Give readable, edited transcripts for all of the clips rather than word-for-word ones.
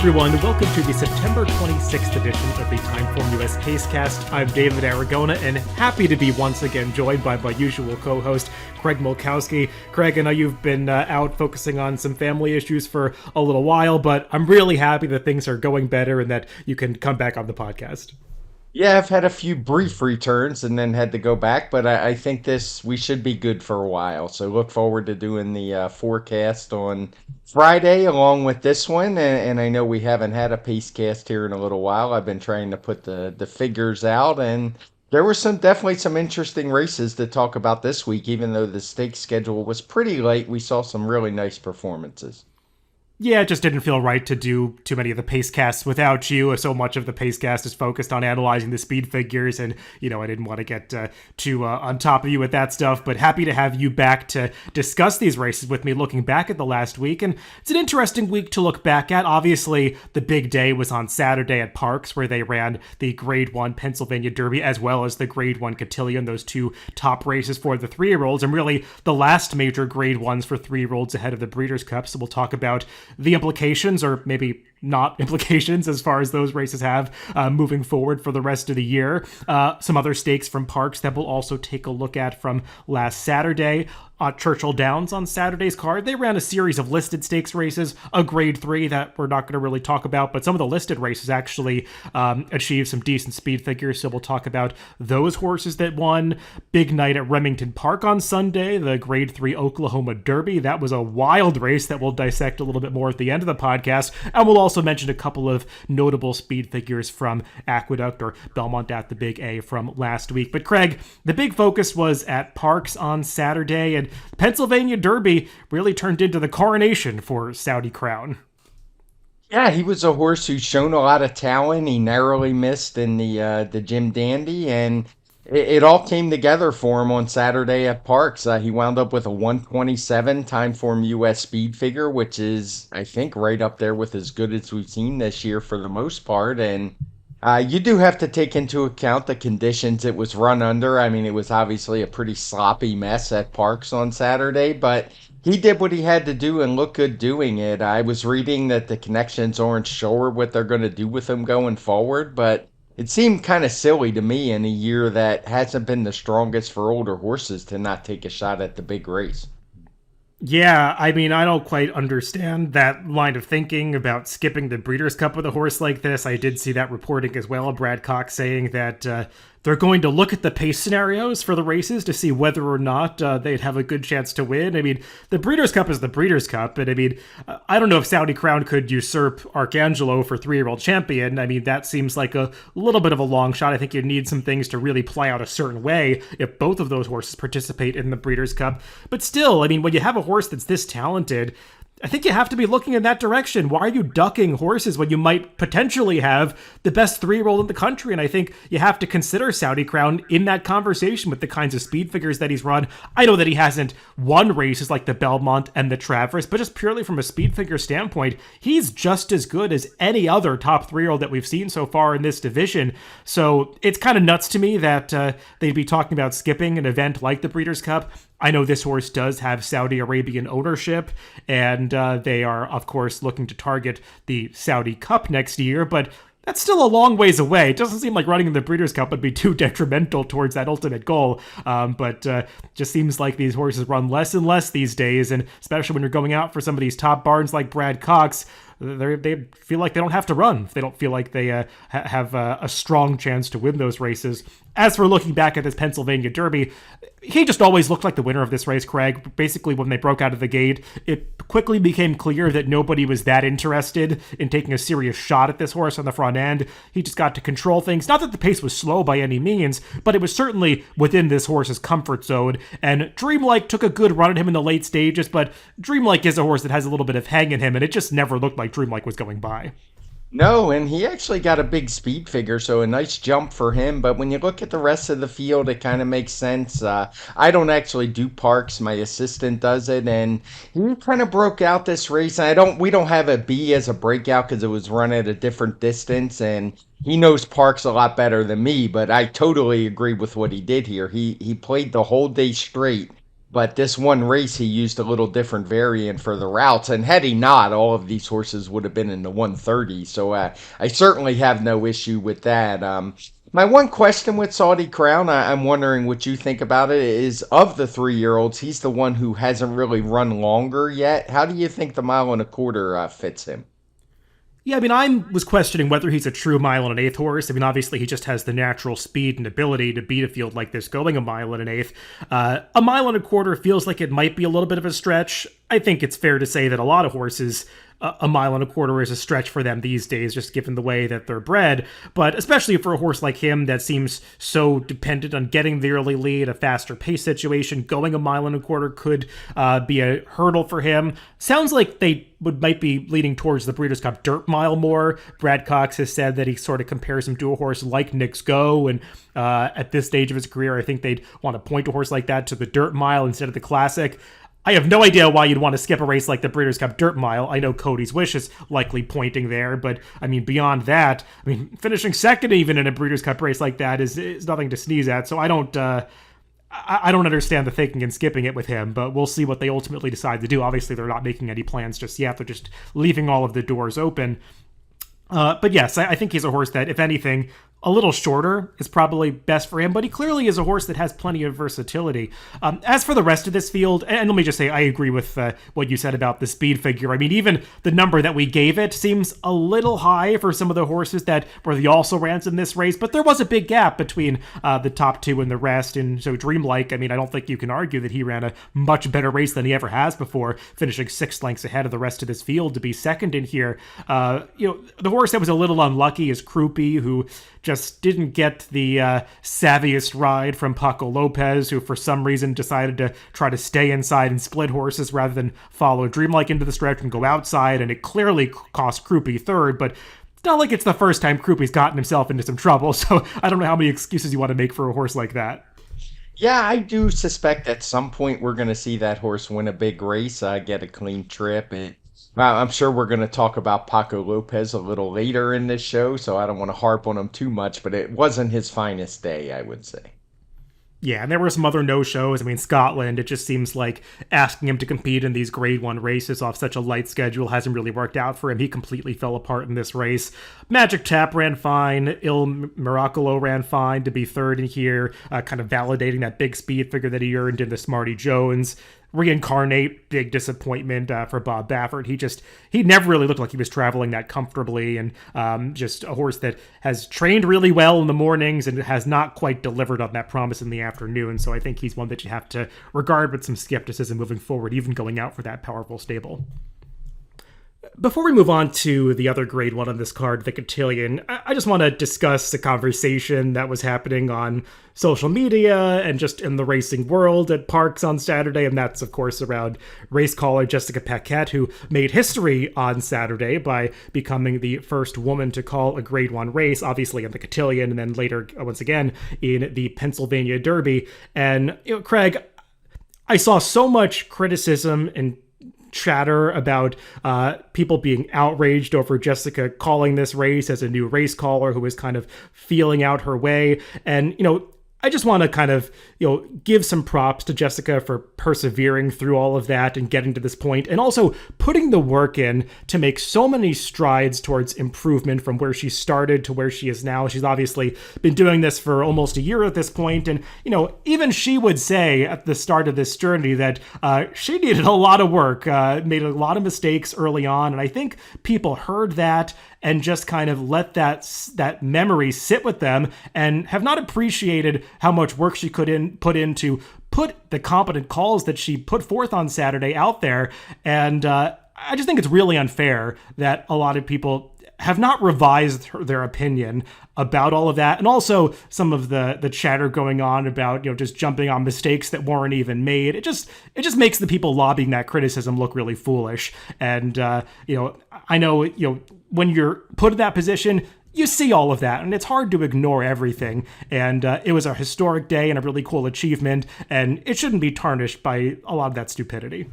everyone. Welcome to the September 26th edition of the TimeformUS Pacecast. I'm David Aragona, and happy to be once again joined by my usual co-host, Craig Mulkowski. Craig, I know you've been out focusing on some family issues for a little while, but I'm really happy that things are going better and that you can come back on the podcast. Yeah, I've had a few brief returns and then had to go back, but I think we should be good for a while. So look forward to doing the forecast on Friday along with this one. And I know we haven't had a Pacecast here in a little while. I've been trying to put the figures out, and there were definitely some interesting races to talk about this week. Even though the stakes schedule was pretty late, we saw some really nice performances. Yeah, it just didn't feel right to do too many of the Pacecasts without you. So much of the Pacecast is focused on analyzing the speed figures, and, I didn't want to get too on top of you with that stuff, but happy to have you back to discuss these races with me, looking back at the last week. And it's an interesting week to look back at. Obviously, the big day was on Saturday at Parx, where they ran the Grade 1 Pennsylvania Derby, as well as the Grade 1 Cotillion, those two top races for the 3-year-olds, and really the last major Grade 1s for 3-year-olds ahead of the Breeders' Cup. So we'll talk about the implications, or maybe not implications, as far as those races have moving forward for the rest of the year. Some other stakes from Parx that we'll also take a look at from last Saturday. Churchill Downs on Saturday's card, they ran a series of listed stakes races, a grade 3 that we're not going to really talk about, but some of the listed races actually achieved some decent speed figures, so we'll talk about those horses that won. Big night at Remington Park on Sunday, the grade 3 Oklahoma Derby. That was a wild race that we'll dissect a little bit more at the end of the podcast, and we'll also mention a couple of notable speed figures from Aqueduct, or Belmont at the Big A, from last week. But Craig, the big focus was at Parx on Saturday, and Pennsylvania Derby really turned into the coronation for Saudi Crown. Yeah, he was a horse who's shown a lot of talent. He narrowly missed in the Jim Dandy, and it all came together for him on Saturday at Parx. He wound up with a 127 TimeformUS speed figure, which is, I think, right up there with as good as we've seen this year for the most part. And you do have to take into account the conditions it was run under. I mean, it was obviously a pretty sloppy mess at Parx on Saturday, but he did what he had to do and looked good doing it. I was reading that the connections aren't sure what they're going to do with him going forward, but it seemed kind of silly to me in a year that hasn't been the strongest for older horses to not take a shot at the big race. Yeah, I mean, I don't quite understand that line of thinking about skipping the Breeders' Cup with a horse like this. I did see that reporting as well, Brad Cox saying that they're going to look at the pace scenarios for the races to see whether or not they'd have a good chance to win. I mean, the Breeders' Cup is the Breeders' Cup, and I mean, I don't know if Saudi Crown could usurp Arcangelo for 3-year-old champion. I mean, that seems like a little bit of a long shot. I think you need some things to really play out a certain way if both of those horses participate in the Breeders' Cup. But still, I mean, when you have a horse that's this talented, I think you have to be looking in that direction. Why are you ducking horses when you might potentially have the best 3-year-old in the country? And I think you have to consider Saudi Crown in that conversation with the kinds of speed figures that he's run. I know that he hasn't won races like the Belmont and the Traverse, but just purely from a speed figure standpoint, he's just as good as any other top 3-year-old that we've seen so far in this division. So it's kind of nuts to me that they'd be talking about skipping an event like the Breeders' Cup. I know this horse does have Saudi Arabian ownership, and they are, of course, looking to target the Saudi Cup next year, but that's still a long ways away. It doesn't seem like running in the Breeders' Cup would be too detrimental towards that ultimate goal, but just seems like these horses run less and less these days, and especially when you're going out for some of these top barns like Brad Cox, they feel like they don't have to run. They don't feel like they have a strong chance to win those races. As for looking back at this Pennsylvania Derby, he just always looked like the winner of this race, Craig. Basically, when they broke out of the gate, it quickly became clear that nobody was that interested in taking a serious shot at this horse on the front end. He just got to control things. Not that the pace was slow by any means, but it was certainly within this horse's comfort zone. And Dreamlike took a good run at him in the late stages, but Dreamlike is a horse that has a little bit of hang in him, and it just never looked like Dreamlike was going by. No, and he actually got a big speed figure, so a nice jump for him. But when you look at the rest of the field, it kind of makes sense. I don't actually do Parx; my assistant does it, and he kind of broke out this race. We don't have a B as a breakout because it was run at a different distance, and he knows Parx a lot better than me. But I totally agree with what he did here. He played the whole day straight But this one race, he used a little different variant for the routes. And had he not, all of these horses would have been in the 130. So I certainly have no issue with that. My one question with Saudi Crown, I'm wondering what you think about it, is of the 3-year-olds, he's the one who hasn't really run longer yet. How do you think the mile and a quarter fits him? Yeah, I mean, I was questioning whether he's a true mile and an eighth horse. I mean, obviously, he just has the natural speed and ability to beat a field like this going a mile and an eighth. A mile and a quarter feels like it might be a little bit of a stretch. I think it's fair to say that a lot of horses, a mile and a quarter is a stretch for them these days, just given the way that they're bred. But especially for a horse like him that seems so dependent on getting the early lead, a faster pace situation, going a mile and a quarter could be a hurdle for him. Sounds like they might be leaning towards the Breeders' Cup Dirt Mile more. Brad Cox has said that he sort of compares him to a horse like Nick's Go, and at this stage of his career, I think they'd want to point a horse like that to the Dirt Mile instead of the Classic. I have no idea why you'd want to skip a race like the Breeders' Cup Dirt Mile. I know Cody's Wish is likely pointing there, but I mean, beyond that, I mean, finishing second even in a Breeders' Cup race like that is nothing to sneeze at. So I don't understand the thinking in skipping it with him, but we'll see what they ultimately decide to do. Obviously, they're not making any plans just yet. They're just leaving all of the doors open. But yes, I think he's a horse that, if anything, a little shorter is probably best for him, but he clearly is a horse that has plenty of versatility. As for the rest of this field, and let me just say, I agree with what you said about the speed figure. I mean, even the number that we gave it seems a little high for some of the horses that were the also-rans in this race, but there was a big gap between the top two and the rest, and so Dreamlike, I mean, I don't think you can argue that he ran a much better race than he ever has before, finishing 6 lengths ahead of the rest of this field to be second in here. The horse that was a little unlucky is Croupy, who just didn't get the savviest ride from Paco Lopez, who for some reason decided to try to stay inside and split horses rather than follow Dreamlike into the stretch and go outside, and it clearly cost Croupy third, but it's not like it's the first time Croupy's gotten himself into some trouble, so I don't know how many excuses you want to make for a horse like that. Yeah, I do suspect at some point we're going to see that horse win a big race, get a clean trip. I'm sure we're going to talk about Paco Lopez a little later in this show, so I don't want to harp on him too much, but it wasn't his finest day, I would say. Yeah, and there were some other no-shows. I mean, Scotland, it just seems like asking him to compete in these Grade 1 races off such a light schedule hasn't really worked out for him. He completely fell apart in this race. Magic Tap ran fine. Il Miracolo ran fine to be third in here, kind of validating that big speed figure that he earned in the Smarty Jones. Reincarnate, big disappointment for Bob Baffert. He never really looked like he was traveling that comfortably, and just a horse that has trained really well in the mornings and has not quite delivered on that promise in the afternoon. So I think he's one that you have to regard with some skepticism moving forward, even going out for that powerful stable. Before we move on to the other Grade 1 on this card, the Cotillion, I just want to discuss the conversation that was happening on social media and just in the racing world at Parx on Saturday, and that's, of course, around race caller Jessica Paquette, who made history on Saturday by becoming the first woman to call a Grade 1 race, obviously in the Cotillion, and then later, once again, in the Pennsylvania Derby. And, Craig, I saw so much criticism and chatter about people being outraged over Jessica calling this race as a new race caller who was kind of feeling out her way. And, I just want to kind of, give some props to Jessica for persevering through all of that and getting to this point, and also putting the work in to make so many strides towards improvement from where she started to where she is now. She's obviously been doing this for almost a year at this point, and, even she would say at the start of this journey that she needed a lot of work, made a lot of mistakes early on, and I think people heard that and just kind of let that memory sit with them and have not appreciated how much work she put in to put the competent calls that she put forth on Saturday out there. And I just think it's really unfair that a lot of people have not revised their opinion about all of that, and also some of the chatter going on about just jumping on mistakes that weren't even made. It just makes the people lobbying that criticism look really foolish. And I know when you're put in that position, you see all of that, and it's hard to ignore everything. And it was a historic day and a really cool achievement, and it shouldn't be tarnished by a lot of that stupidity.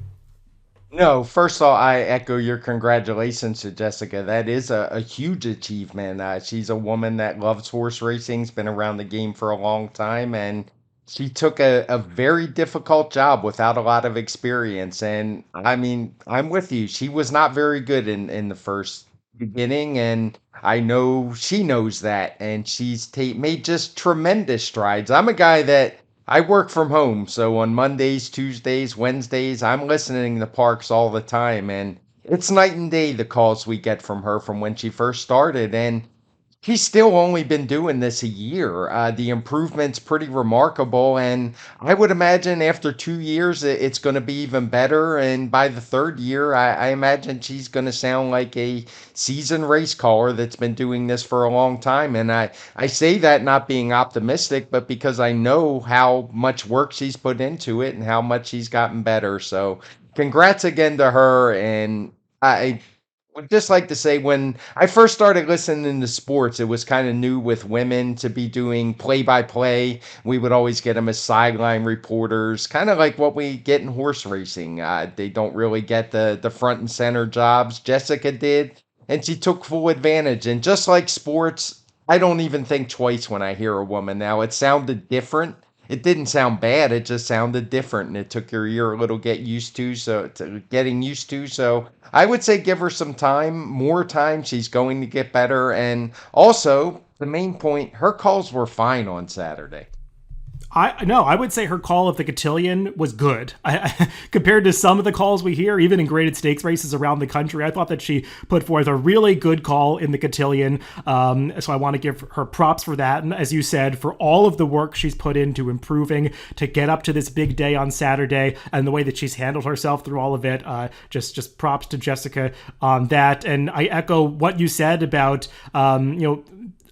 No, first of all, I echo your congratulations to Jessica. That is a huge achievement. She's a woman that loves horse racing, has been around the game for a long time, and she took a very difficult job without a lot of experience. And I mean, I'm with you. She was not very good in the first beginning, and I know she knows that, and made just tremendous strides. I'm a guy that I work from home, so on Mondays, Tuesdays, Wednesdays, I'm listening to Parks all the time, and it's night and day the calls we get from her from when she first started. And he's still only been doing this a year. The improvement's pretty remarkable, and I would imagine after 2 years, it's going to be even better. And by the third year, I imagine she's going to sound like a seasoned race caller that's been doing this for a long time. And I say that not being optimistic, but because I know how much work she's put into it and how much she's gotten better. So, congrats again to her. And I would just like to say when I first started listening to sports, it was kind of new with women to be doing play by play. We would always get them as sideline reporters, kind of like what we get in horse racing. They don't really get the front and center jobs. Jessica did, and she took full advantage. And just like sports, I don't even think twice when I hear a woman now. It sounded different. It didn't sound bad. It just sounded different, and it took your ear a little getting used to. So I would say give her some time, more time. She's going to get better. And also, the main point, her calls were fine on Saturday. I would say her call of the Cotillion was good. Compared to some of the calls we hear, even in graded stakes races around the country, I thought that she put forth a really good call in the Cotillion. So I want to give her props for that. And as you said, for all of the work she's put into improving to get up to this big day on Saturday and the way that she's handled herself through all of it. Just props to Jessica on that. And I echo what you said about,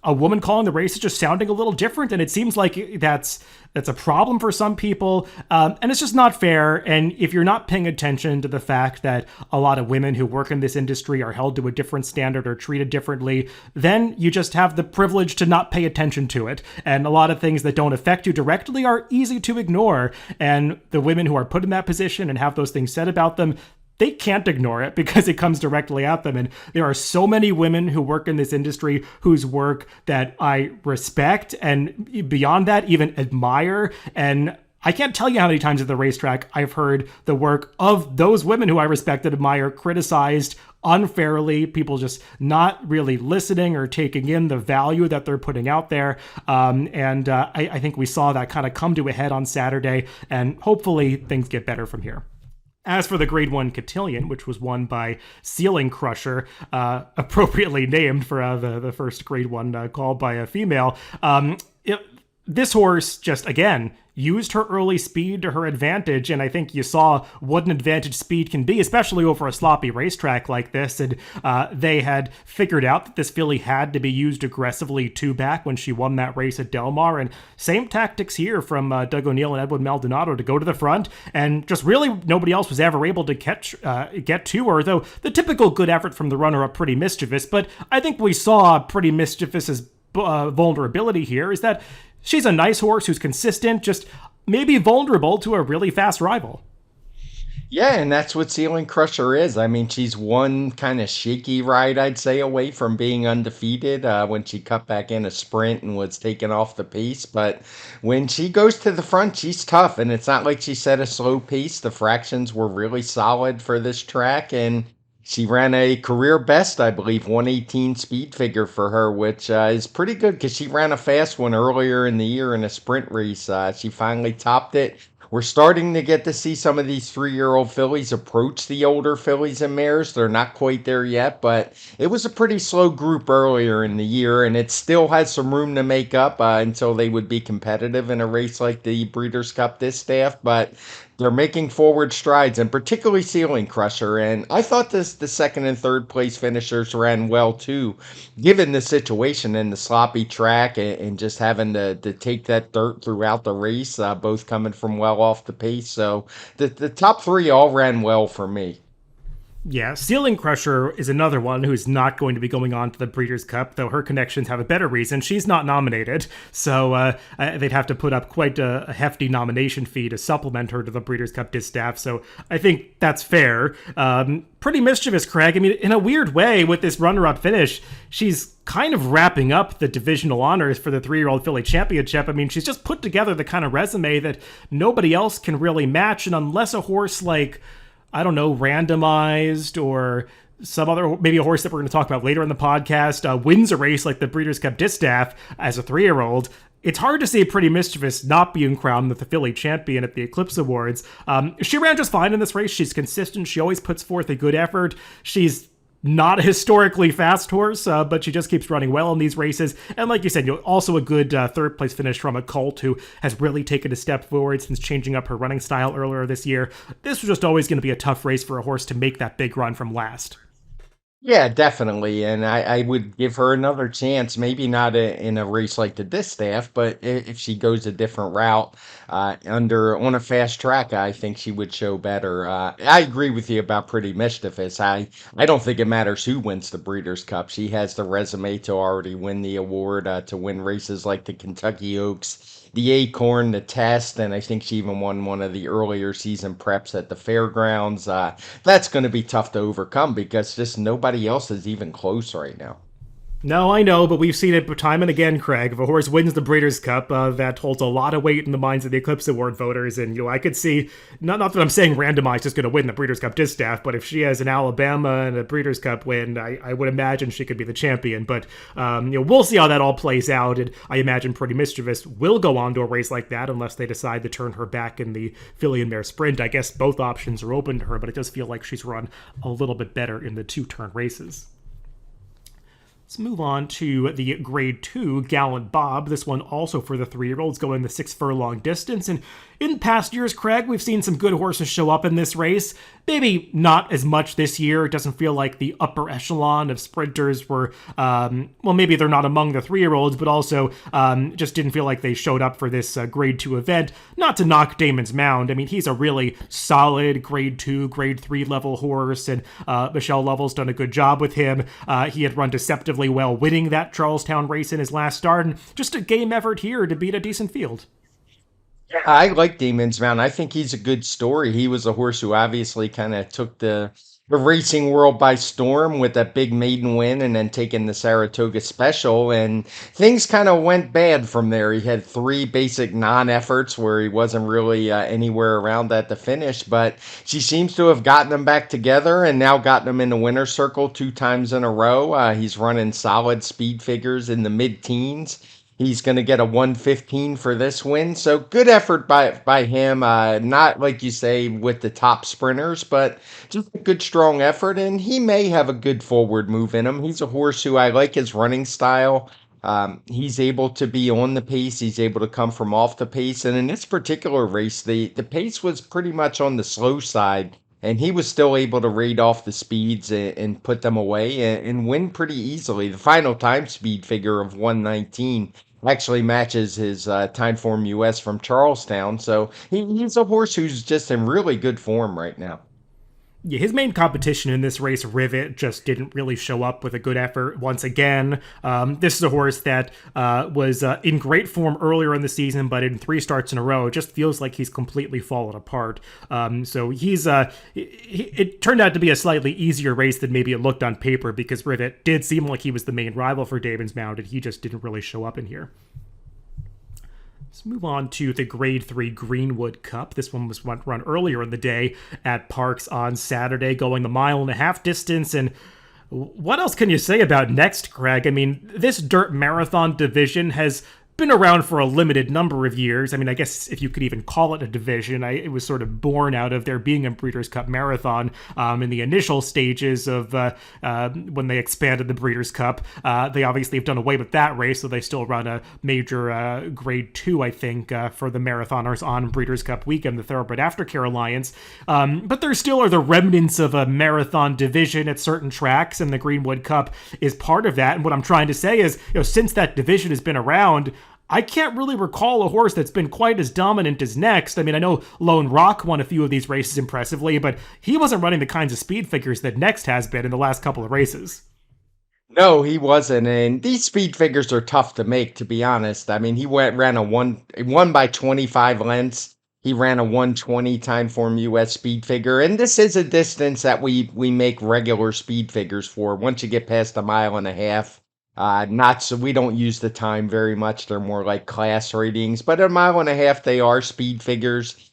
a woman calling the race is just sounding a little different, and it seems like that's a problem for some people, and it's just not fair. And if you're not paying attention to the fact that a lot of women who work in this industry are held to a different standard or treated differently, then you just have the privilege to not pay attention to it. And a lot of things that don't affect you directly are easy to ignore. And the women who are put in that position and have those things said about them, they can't ignore it because it comes directly at them. And there are so many women who work in this industry whose work that I respect and beyond that even admire. And I can't tell you how many times at the racetrack I've heard the work of those women who I respect and admire criticized unfairly, people just not really listening or taking in the value that they're putting out there. I think we saw that kind of come to a head on Saturday, and hopefully things get better from here. As for the Grade 1 Cotillion, which was won by Ceiling Crusher, appropriately named for the first Grade 1 call by a female, this horse just, again, used her early speed to her advantage, and I think you saw what an advantage speed can be, especially over a sloppy racetrack like this. And they had figured out that this filly had to be used aggressively two back when she won that race at Del Mar, and same tactics here from Doug O'Neill and Edwin Maldonado to go to the front, and just really nobody else was ever able to get to her, though the typical good effort from the runner-up Pretty Mischievous. But I think we saw Pretty Mischievous's vulnerability here is that she's a nice horse who's consistent, just maybe vulnerable to a really fast rival. Yeah, and that's what Ceiling Crusher is. I mean, she's one kind of shaky ride, I'd say, away from being undefeated when she cut back in a sprint and was taken off the pace. But when she goes to the front, she's tough, and it's not like she set a slow pace. The fractions were really solid for this track, and she ran a career best, I believe, 118 speed figure for her, which is pretty good because she ran a fast one earlier in the year in a sprint race. She finally topped it. We're starting to get to see some of these 3-year-old fillies approach the older fillies and mares. They're not quite there yet, but it was a pretty slow group earlier in the year, and it still has some room to make up until they would be competitive in a race like the Breeders' Cup this staff. But they're making forward strides, and particularly Ceiling Crusher. And I thought the second and third place finishers ran well too, given the situation and the sloppy track and just having to take that dirt throughout the race, both coming from well off the pace. So the top three all ran well for me. Yeah, Ceiling Crusher is another one who's not going to be going on to the Breeders' Cup, though her connections have a better reason. She's not nominated, so they'd have to put up quite a hefty nomination fee to supplement her to the Breeders' Cup distaff, so I think that's fair. Pretty mischievous, Craig. I mean, in a weird way, with this runner-up finish, she's kind of wrapping up the divisional honors for the 3-year-old filly championship. I mean, she's just put together the kind of resume that nobody else can really match, and unless a horse like, I don't know, Randomized or some other, maybe a horse that we're going to talk about later in the podcast, wins a race like the Breeders' Cup Distaff as a 3-year-old, it's hard to see Pretty Mischievous not being crowned the filly champion at the Eclipse Awards. She ran just fine in this race. She's consistent. She always puts forth a good effort. She's not a historically fast horse, but she just keeps running well in these races. And like you said, also a good third place finish from a colt who has really taken a step forward since changing up her running style earlier this year. This was just always going to be a tough race for a horse to make that big run from last. Yeah, definitely. And I would give her another chance, maybe not in a race like the Distaff, but if she goes a different route on a fast track, I think she would show better. I agree with you about Pretty Mischievous. I don't think it matters who wins the Breeders' Cup. She has the resume to already win the award, to win races like the Kentucky Oaks, the Acorn, the Test, and I think she even won one of the earlier season preps at the fairgrounds. That's going to be tough to overcome because just nobody else is even close right now. No, I know, but we've seen it time and again, Craig. If a horse wins the Breeders' Cup, that holds a lot of weight in the minds of the Eclipse Award voters. And, I could see, not that I'm saying Randomized is going to win the Breeders' Cup distaff, but if she has an Alabama and a Breeders' Cup win, I would imagine she could be the champion. But, we'll see how that all plays out. And I imagine Pretty Mischievous will go on to a race like that unless they decide to turn her back in the filly and mare sprint. I guess both options are open to her, but it does feel like she's run a little bit better in the 2-turn races. Let's move on to the Grade 2 Gallant Bob. This one also for the 3-year-olds going the 6-furlong distance. And in past years, Craig, we've seen some good horses show up in this race. Maybe not as much this year. It doesn't feel like the upper echelon of sprinters were, maybe they're not among the 3-year-olds, but also just didn't feel like they showed up for this Grade 2 event. Not to knock Damon's Mound. I mean, he's a really solid Grade 2, Grade 3 level horse, and Michelle Lovell's done a good job with him. He had run deceptively well winning that Charlestown race in his last start, and just a game effort here to beat a decent field. Yeah, I like Damon's Mound. I think he's a good story. He was a horse who obviously kind of took the racing world by storm with that big maiden win and then taking the Saratoga Special. And things kind of went bad from there. He had 3 basic non-efforts where he wasn't really anywhere around at the finish, but she seems to have gotten them back together and now gotten them in the winner's circle 2 times in a row. He's running solid speed figures in the mid-teens. He's going to get a 115 for this win. So good effort by him. Not like you say with the top sprinters, but just a good strong effort. And he may have a good forward move in him. He's a horse who I like his running style. He's able to be on the pace. He's able to come from off the pace. And in this particular race, the pace was pretty much on the slow side. And he was still able to raid off the speeds and put them away and win pretty easily. The final time speed figure of 119 actually matches his TimeformUS from Charlestown. So he's a horse who's just in really good form right now. Yeah, his main competition in this race, Rivet, just didn't really show up with a good effort once again. This is a horse that was in great form earlier in the season, but in 3 starts in a row, it just feels like he's completely fallen apart. So it turned out to be a slightly easier race than maybe it looked on paper because Rivet did seem like he was the main rival for Damon's Mound, and he just didn't really show up in here. Let's move on to the Grade 3 Greenwood Cup. This one was run earlier in the day at Parx on Saturday, going the 1.5-mile distance. And what else can you say about next, Craig? I mean, this dirt marathon division has been around for a limited number of years. I mean, I guess if you could even call it a division, it was sort of born out of there being a Breeders' Cup marathon in the initial stages of when they expanded the Breeders' Cup. They obviously have done away with that race, so they still run a major Grade 2, I think, for the marathoners on Breeders' Cup weekend, the Thoroughbred Aftercare Alliance. But there still are the remnants of a marathon division at certain tracks, and the Greenwood Cup is part of that. And what I'm trying to say is, since that division has been around, I can't really recall a horse that's been quite as dominant as Next. I mean, I know Lone Rock won a few of these races impressively, but he wasn't running the kinds of speed figures that Next has been in the last couple of races. No, he wasn't. And these speed figures are tough to make, to be honest. I mean, he won by 25 lengths. He ran a 120 TimeformUS speed figure. And this is a distance that we make regular speed figures for. Once you get past a mile and a half, not so we don't use the time very much. They're more like class ratings, but a mile and a half, they are speed figures.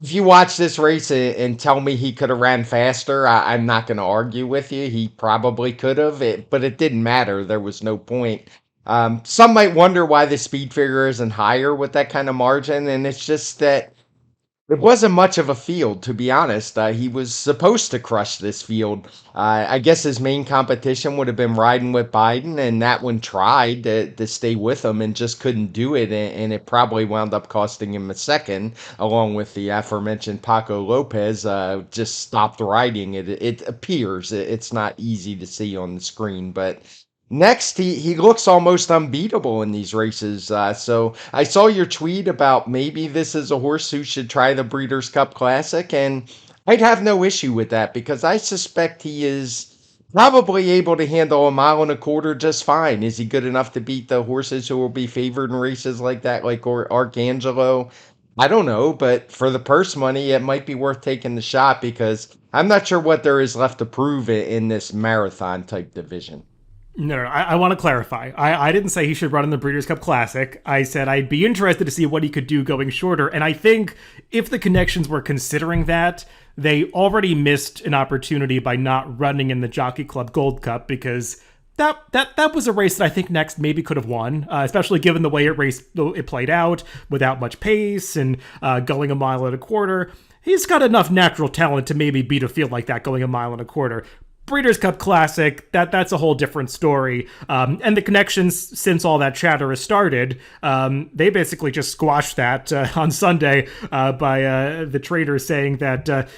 If you watch this race and tell me he could have ran faster, I'm not going to argue with you. He probably could have, but it didn't matter. There was no point. Some might wonder why the speed figure isn't higher with that kind of margin, and it's just that it wasn't much of a field, to be honest. He was supposed to crush this field. I guess his main competition would have been riding with Biden, and that one tried to stay with him and just couldn't do it, and it probably wound up costing him a second, along with the aforementioned Paco Lopez. Just stopped riding. It appears it's not easy to see on the screen, but next, he looks almost unbeatable in these races. So I saw your tweet about maybe this is a horse who should try the Breeders' Cup Classic, and I'd have no issue with that because I suspect he is probably able to handle a mile and a quarter just fine. Is he good enough to beat the horses who will be favored in races like that, like Arcangelo? I don't know, but for the purse money, it might be worth taking the shot because I'm not sure what there is left to prove in this marathon type division. No, I want to clarify. I didn't say he should run in the Breeders' Cup Classic. I said I'd be interested to see what he could do going shorter. And I think if the connections were considering that, they already missed an opportunity by not running in the Jockey Club Gold Cup because that was a race that I think Next maybe could have won, especially given the way it played out without much pace and going a mile and a quarter. He's got enough natural talent to maybe beat a field like that going a mile and a quarter. Breeders' Cup Classic, that's a whole different story. And the connections, since all that chatter has started, they basically just squashed that on Sunday by the traders saying that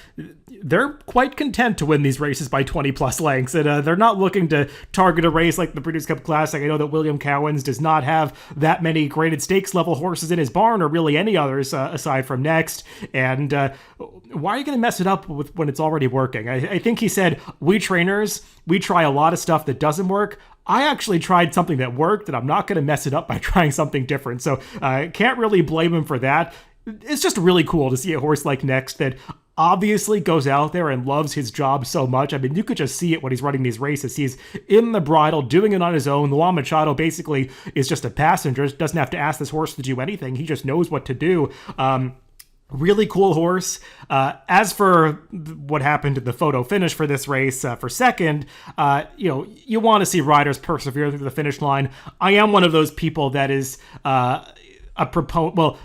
they're quite content to win these races by 20 plus lengths. And they're not looking to target a race like the Breeders' Cup Classic. I know that William Cowens does not have that many graded stakes level horses in his barn or really any others aside from Next. And why are you going to mess it up when it's already working? I think he said, we trainers, we try a lot of stuff that doesn't work. I actually tried something that worked, and I'm not going to mess it up by trying something different. So I can't really blame him for that. It's just really cool to see a horse like Next that obviously goes out there and loves his job so much. I mean, you could just see it when he's running these races. He's in the bridle, doing it on his own. Juan Machado basically is just a passenger, doesn't have to ask this horse to do anything. He just knows what to do. Really cool horse. As for what happened in the photo finish for this race, for second, you want to see riders persevere through the finish line. I am one of those people that is a proponent. Well,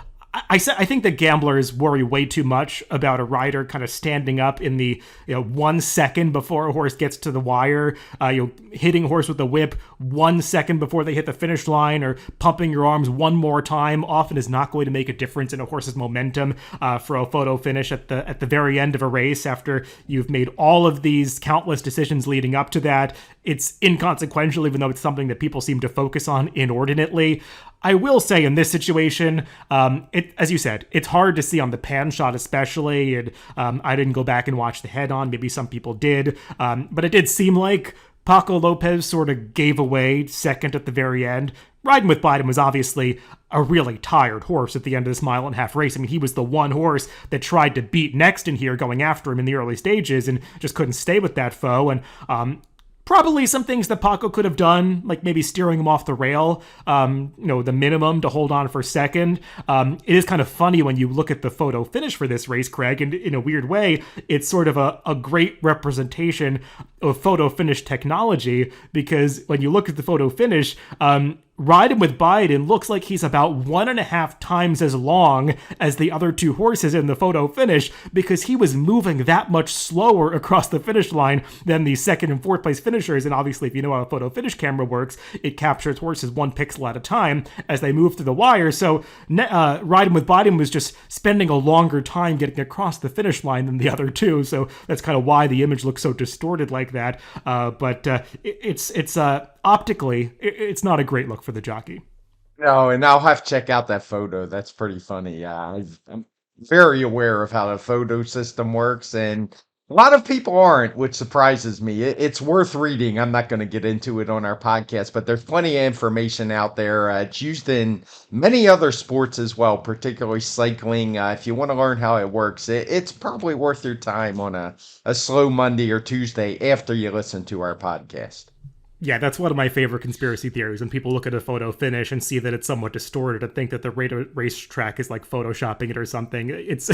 I think that gamblers worry way too much about a rider kind of standing up in the 1 second before a horse gets to the wire, hitting a horse with the whip 1 second before they hit the finish line, or pumping your arms one more time often is not going to make a difference in a horse's momentum for a photo finish at the very end of a race after you've made all of these countless decisions leading up to that. It's inconsequential, even though it's something that people seem to focus on inordinately. I will say in this situation, as you said, it's hard to see on the pan shot especially, and I didn't go back and watch the head-on. Maybe some people did, but it did seem like Paco Lopez sort of gave away second at the very end. Riding with Biden was obviously a really tired horse at the end of this mile and a half race. I mean, he was the one horse that tried to beat Next in here going after him in the early stages and just couldn't stay with that foe. And probably some things that Paco could have done, like maybe steering him off the rail, the minimum to hold on for second. It is kind of funny when you look at the photo finish for this race, Craig, and in a weird way, it's sort of a great representation of photo finish technology, because when you look at the photo finish, Riding with Biden looks like he's about 1.5 times as long as the other two horses in the photo finish, because he was moving that much slower across the finish line than the second and fourth place finishers. And obviously, if you know how a photo finish camera works, it captures horses 1 pixel at a time as they move through the wire. So Riding with Biden was just spending a longer time getting across the finish line than the other two. So that's kind of why the image looks so distorted like that. But it's optically, it's not a great look for the jockey. No, and I'll have to check out that photo. That's pretty funny. I'm very aware of how the photo system works, and a lot of people aren't, which surprises me. It's worth reading. I'm not going to get into it on our podcast, but there's plenty of information out there. It's used in many other sports as well, particularly cycling. If you want to learn how it works, it's probably worth your time on a slow Monday or Tuesday after you listen to our podcast. Yeah, that's one of my favorite conspiracy theories when people look at a photo finish and see that it's somewhat distorted and think that the racetrack is like photoshopping it or something. It's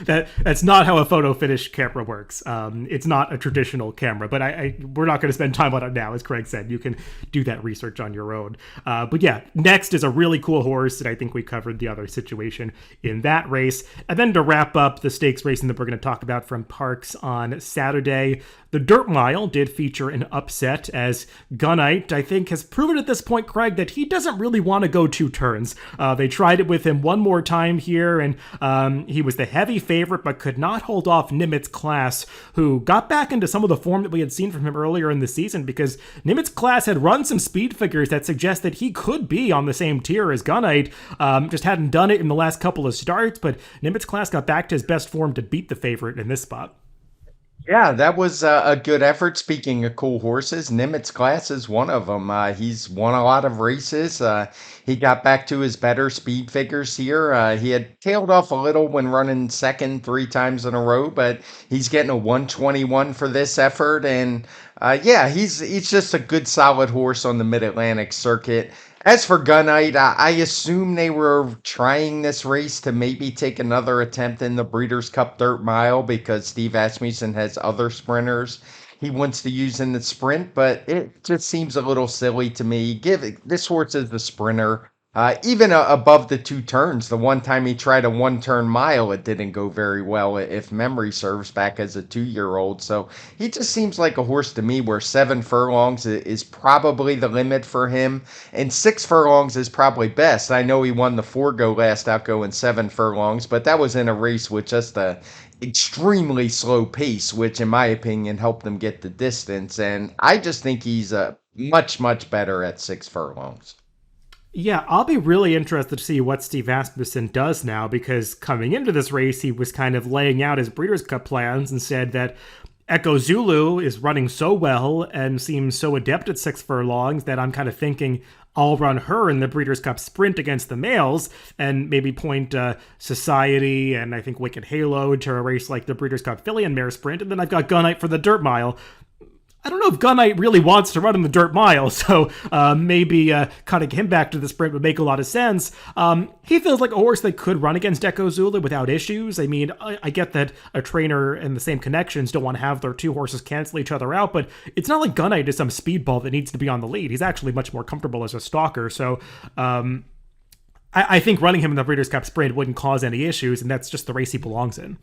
that's not how a photo finish camera works. It's not a traditional camera, but we're not going to spend time on it now. As Craig said, you can do that research on your own. But yeah, next is a really cool horse, and I think we covered the other situation in that race. And then to wrap up the stakes racing that we're going to talk about from Parx on Saturday, the Dirt Mile did feature an upset as Gunite, I think, has proven at this point, Craig, that he doesn't really want to go two turns. They tried it with him one more time here, and he was the heavy favorite, but could not hold off Nimitz Class, who got back into some of the form that we had seen from him earlier in the season, because Nimitz Class had run some speed figures that suggest that he could be on the same tier as Gunite. Just hadn't done it in the last couple of starts, but Nimitz Class got back to his best form to beat the favorite in this spot. Yeah, that was a good effort. Speaking of cool horses, Nimitz Class is one of them. He's won a lot of races. He got back to his better speed figures here. He had tailed off a little when running second three times in a row, but he's getting a 121 for this effort. And yeah, he's just a good solid horse on the Mid Atlantic circuit. As for Gunite, I assume they were trying this race to maybe take another attempt in the Breeders' Cup Dirt Mile because Steve Asmussen has other sprinters he wants to use in the sprint, but it just seems a little silly to me. This horse is the sprinter. Even above the two turns, the one time he tried a one-turn mile, it didn't go very well, if memory serves, back as a 2-year-old. So he just seems like a horse to me where 7 furlongs is probably the limit for him, and 6 furlongs is probably best. I know he won the Forgo last outgo in 7 furlongs, but that was in a race with just a extremely slow pace, which in my opinion helped them get the distance. And I just think he's much, much better at 6 furlongs. Yeah, I'll be really interested to see what Steve Asmussen does now, because coming into this race, he was kind of laying out his Breeders' Cup plans and said that Echo Zulu is running so well and seems so adept at 6 furlongs that I'm kind of thinking I'll run her in the Breeders' Cup Sprint against the males and maybe point Society and I think Wicked Halo to a race like the Breeders' Cup Filly and Mare Sprint, and then I've got Gunite for the Dirt Mile. I don't know if Gunite really wants to run in the Dirt Mile, so maybe cutting him back to the sprint would make a lot of sense. He feels like a horse that could run against Echo Zulu without issues. I mean, I get that a trainer and the same connections don't want to have their two horses cancel each other out, but it's not like Gunite is some speedball that needs to be on the lead. He's actually much more comfortable as a stalker, so I think running him in the Breeders' Cup Sprint wouldn't cause any issues, and that's just the race he belongs in.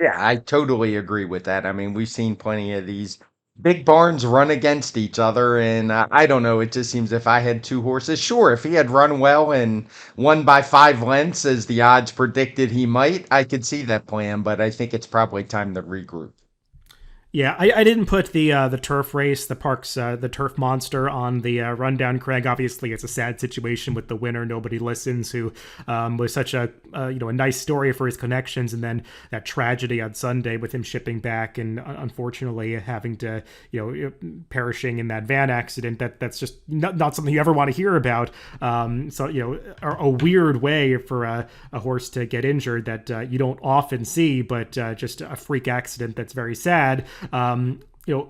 Yeah, I totally agree with that. I mean, we've seen plenty of these big barns run against each other, and I don't know. It just seems if I had two horses, sure, if he had run well and won by 5 lengths, as the odds predicted he might, I could see that plan. But I think it's probably time to regroup. Yeah, I didn't put the turf race, the Parx, the turf monster on the rundown, Craig. Obviously, it's a sad situation with the winner, Nobody Listens, who was such a a nice story for his connections, and then that tragedy on Sunday with him shipping back and unfortunately having to perishing in that van accident. That's just not something you ever want to hear about. So a weird way for a horse to get injured that you don't often see, but just a freak accident that's very sad.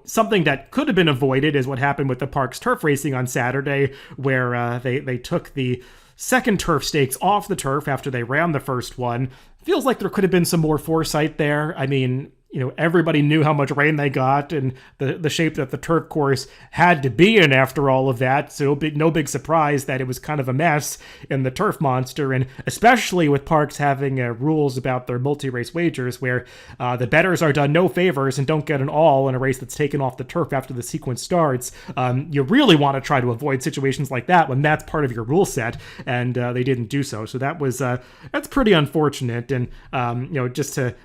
Something that could have been avoided is what happened with the Parx turf racing on Saturday, where they took the second turf stakes off the turf after they ran the first one. Feels like there could have been some more foresight there. I mean, everybody knew how much rain they got and the shape that the turf course had to be in after all of that. So no big surprise that it was kind of a mess in the turf monster. And especially with Parx having rules about their multi-race wagers where the bettors are done no favors and don't get an all in a race that's taken off the turf after the sequence starts. You really want to try to avoid situations like that when that's part of your rule set. And they didn't do so. So that's pretty unfortunate. And,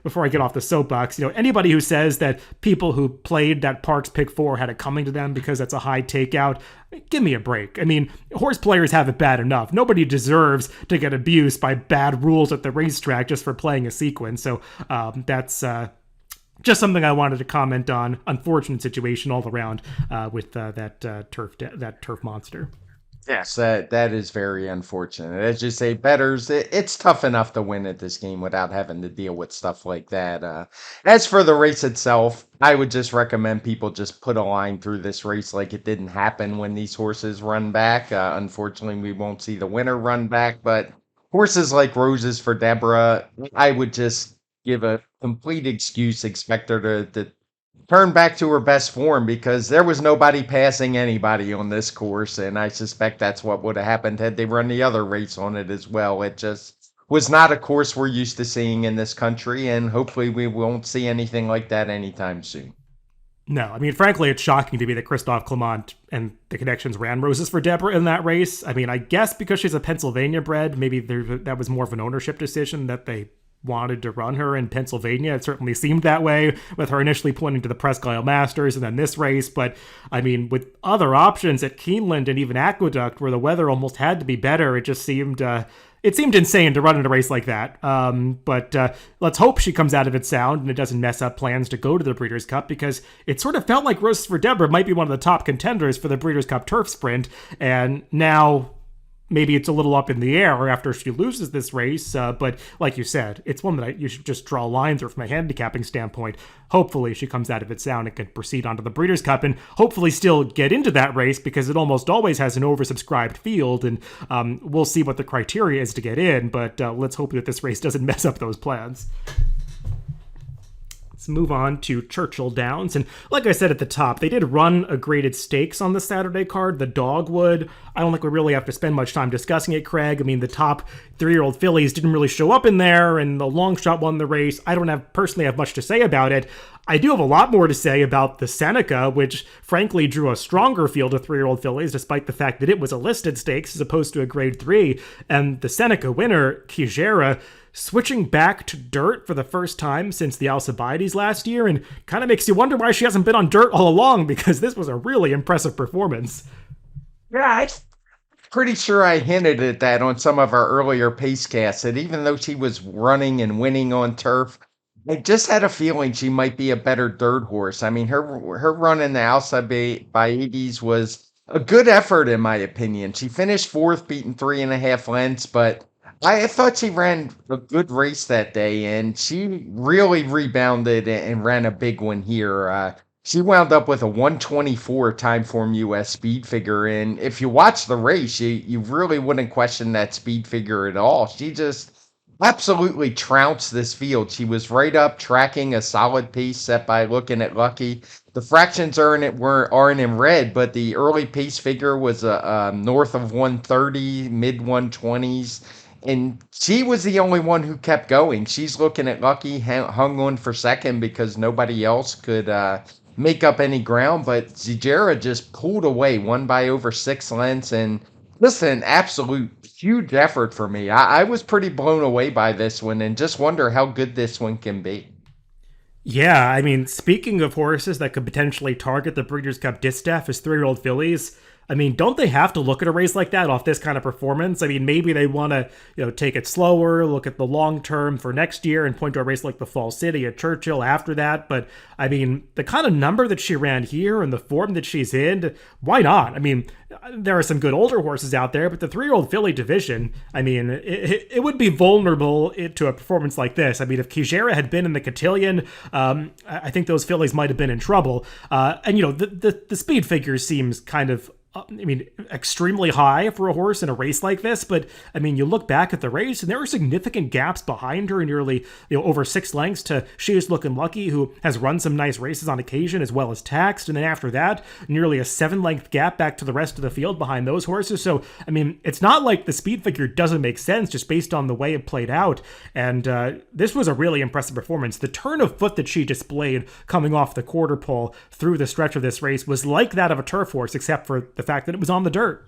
before I get off the soapbox, anybody who says that people who played that Parx pick 4 had it coming to them because that's a high takeout, give me a break. I mean, horse players have it bad enough. Nobody deserves to get abused by bad rules at the racetrack just for playing a sequence. So that's just something I wanted to comment on. Unfortunate situation all around with that turf monster. Yes, that is very unfortunate. As you say, bettors, it's tough enough to win at this game without having to deal with stuff like that. As for the race itself, I would just recommend people just put a line through this race like it didn't happen when these horses run back. Unfortunately, we won't see the winner run back, but horses like Roses for Deborah, I would just give a complete excuse, expect her to turn back to her best form because there was nobody passing anybody on this course, and I suspect that's what would have happened had they run the other race on it as well. It just was not a course we're used to seeing in this country, and hopefully we won't see anything like that anytime soon. No, I mean, frankly, it's shocking to me that Christophe Clement and the Connections ran Roses for Deborah in that race. I mean, I guess because she's a Pennsylvania bred, maybe that was more of an ownership decision that they wanted to run her in Pennsylvania. It certainly seemed that way with her initially pointing to the Presque Isle Masters and then this race. But I mean, with other options at Keeneland and even Aqueduct, where the weather almost had to be better, it just seemed insane to run in a race like that. But let's hope she comes out of it sound and it doesn't mess up plans to go to the Breeders' Cup, because it sort of felt like Roses for Deborah might be one of the top contenders for the Breeders' Cup Turf Sprint, and now maybe it's a little up in the air after she loses this race, but like you said, it's one that you should just draw lines through from a handicapping standpoint. Hopefully she comes out of it sound and can proceed onto the Breeders' Cup and hopefully still get into that race, because it almost always has an oversubscribed field, and we'll see what the criteria is to get in, but let's hope that this race doesn't mess up those plans. Let's move on to Churchill Downs. And like I said at the top, they did run a graded stakes on the Saturday card, the Dogwood. I don't think we really have to spend much time discussing it, Craig. I mean, the top 3-year-old fillies didn't really show up in there, and the long shot won the race. I don't personally have much to say about it. I do have a lot more to say about the Seneca, which frankly drew a stronger field of 3-year-old fillies, despite the fact that it was a listed stakes as opposed to a grade 3. And the Seneca winner, Kijera, switching back to dirt for the first time since the Alcibiades last year, and kind of makes you wonder why she hasn't been on dirt all along, because this was a really impressive performance. Yeah, I'm pretty sure I hinted at that on some of our earlier Pacecasts, that even though she was running and winning on turf, I just had a feeling she might be a better dirt horse. I mean, her run in the Alcibiades was a good effort, in my opinion. She finished fourth, beaten 3.5 lengths, but I thought she ran a good race that day, and she really rebounded and ran a big one here. She wound up with a 124 TimeformUS speed figure, and if you watch the race, you really wouldn't question that speed figure at all. She just absolutely trounced this field. She was right up, tracking a solid pace set by Looking at Lucky. The fractions aren't in red, but the early pace figure was north of 130, mid 120s. And she was the only one who kept going. She's Looking at Lucky, hung on for second because nobody else could make up any ground. But Zijera just pulled away, won by over 6 lengths. And listen, an absolute huge effort for me. I was pretty blown away by this one and just wonder how good this one can be. Yeah, I mean, speaking of horses that could potentially target the Breeders' Cup Distaff as 3-year-old fillies, I mean, don't they have to look at a race like that off this kind of performance? I mean, maybe they want to, take it slower, look at the long term for next year and point to a race like the Fall City at Churchill after that. But I mean, the kind of number that she ran here and the form that she's in, why not? I mean, there are some good older horses out there, but the 3-year-old filly division, I mean, it would be vulnerable to a performance like this. I mean, if Kijera had been in the Cotillion, I think those fillies might have been in trouble. And the speed figure seems kind of extremely high for a horse in a race like this. But I mean, you look back at the race and there are significant gaps behind her, nearly, over 6 lengths to She's Looking Lucky, who has run some nice races on occasion as well as taxed. And then after that, nearly a 7-length gap back to the rest of the field behind those horses. So, I mean, it's not like the speed figure doesn't make sense just based on the way it played out. And this was a really impressive performance. The turn of foot that she displayed coming off the quarter pole through the stretch of this race was like that of a turf horse, except for the fact that it was on the dirt.